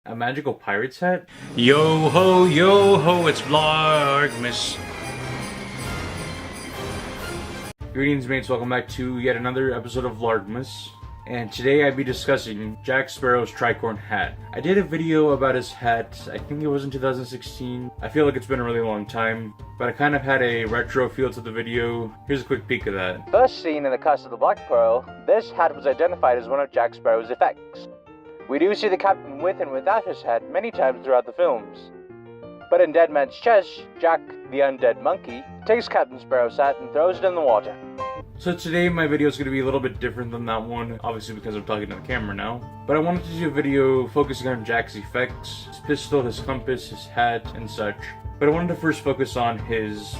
A magical pirate's hat? Yo ho, it's Vlogmas. Greetings mates, welcome back to yet another episode of Vlogmas. And today I'd be discussing Jack Sparrow's tricorn hat. I did a video about his hat, I think it was in 2016. I feel like it's been a really long time, but I kind of had a retro feel to the video. Here's a quick peek of that. First seen in the Curse of the Black Pearl, this hat was identified as one of Jack Sparrow's effects. We do see the captain with and without his hat many times throughout the films. But in Dead Man's Chest, Jack, the undead monkey, takes Captain Sparrow's hat and throws it in the water. So today my video is going to be a little bit different than that one, obviously because I'm talking to the camera now. But I wanted to do a video focusing on Jack's effects, his pistol, his compass, his hat, and such. But I wanted to first focus on his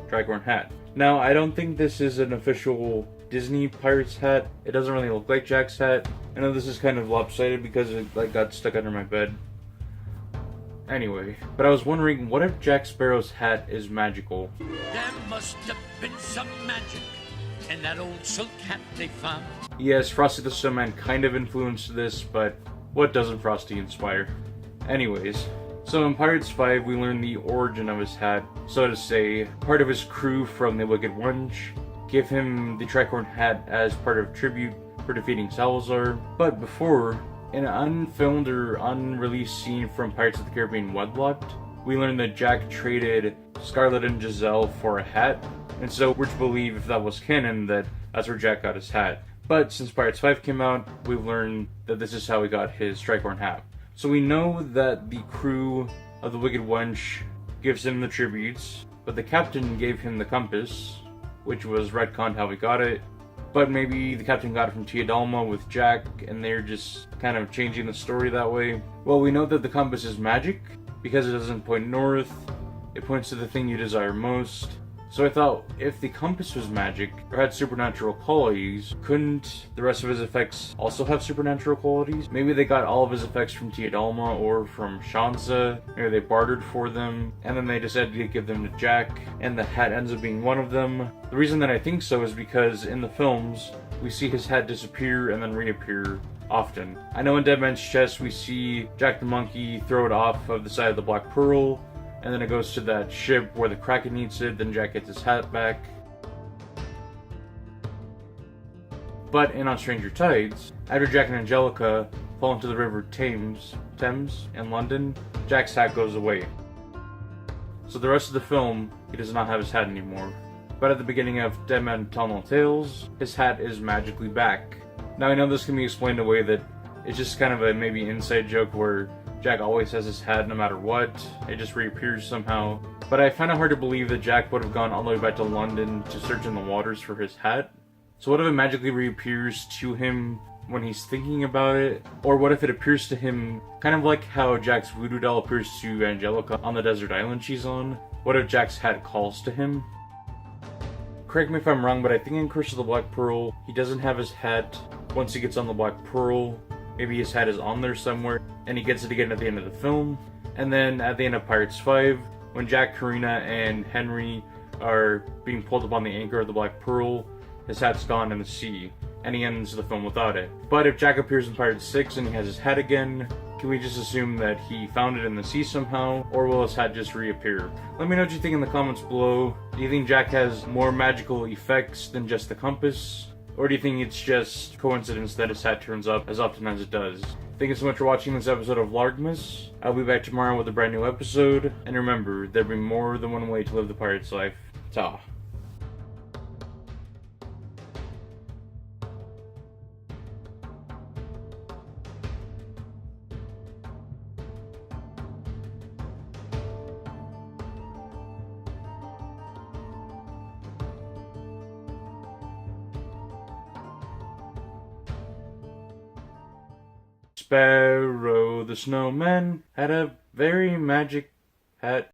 tricorn hat. Now, I don't think this is an official Disney Pirates hat. It doesn't really look like Jack's hat. I know this is kind of lopsided because it got stuck under my bed. Anyway, but I was wondering, what if Jack Sparrow's hat is magical? There must have been some magic in that old silk hat they found. Yes, Frosty the Snowman kind of influenced this, but what doesn't Frosty inspire? Anyways, so in Pirates 5 we learn the origin of his hat, so to say. Part of his crew from the Wicked Wench gave him the tricorn hat as part of tribute for defeating Salazar. But before, in an unfilmed or unreleased scene from Pirates of the Caribbean Wedlocked, we learned that Jack traded Scarlet and Giselle for a hat, and so we're to believe, if that was canon, that that's where Jack got his hat. But since Pirates 5 came out, we've learned that this is how he got his tricorn hat. So we know that the crew of the Wicked Wench gives him the tributes, but the captain gave him the compass, which was retconned how he got it. But maybe the captain got it from Tia Dalma with Jack, and they're just kind of changing the story that way. Well, we know that the compass is magic, because it doesn't point north, it points to the thing you desire most. So I thought, if the compass was magic, or had supernatural qualities, couldn't the rest of his effects also have supernatural qualities? Maybe they got all of his effects from Tia Dalma or from Shansa, maybe they bartered for them, and then they decided to give them to Jack, and the hat ends up being one of them. The reason that I think so is because in the films, we see his hat disappear and then reappear often. I know in Dead Man's Chest we see Jack the Monkey throw it off of the side of the Black Pearl, and then it goes to that ship where the Kraken eats it, then Jack gets his hat back. But in On Stranger Tides, after Jack and Angelica fall into the river Thames in London, Jack's hat goes away. So the rest of the film, he does not have his hat anymore. But at the beginning of Dead Man Tell No Tales, his hat is magically back. Now I know this can be explained away that it's just kind of a maybe inside joke where Jack always has his hat no matter what, it just reappears somehow. But I find it hard to believe that Jack would have gone all the way back to London to search in the waters for his hat. So what if it magically reappears to him when he's thinking about it? Or what if it appears to him kind of like how Jack's voodoo doll appears to Angelica on the desert island she's on? What if Jack's hat calls to him? Correct me if I'm wrong, but I think in Curse of the Black Pearl, he doesn't have his hat once he gets on the Black Pearl. Maybe his hat is on there somewhere, and he gets it again at the end of the film. And then at the end of Pirates 5, when Jack, Karina, and Henry are being pulled up on the anchor of the Black Pearl, his hat's gone in the sea, and he ends the film without it. But if Jack appears in Pirates 6 and he has his hat again, can we just assume that he found it in the sea somehow, or will his hat just reappear? Let me know what you think in the comments below. Do you think Jack has more magical effects than just the compass? Or do you think it's just coincidence that his hat turns up as often as it does? Thank you so much for watching this episode of Vlogmas. I'll be back tomorrow with a brand new episode. And remember, there'll be more than one way to live the pirate's life. Ta. Sparrow the Snowman had a very magic hat.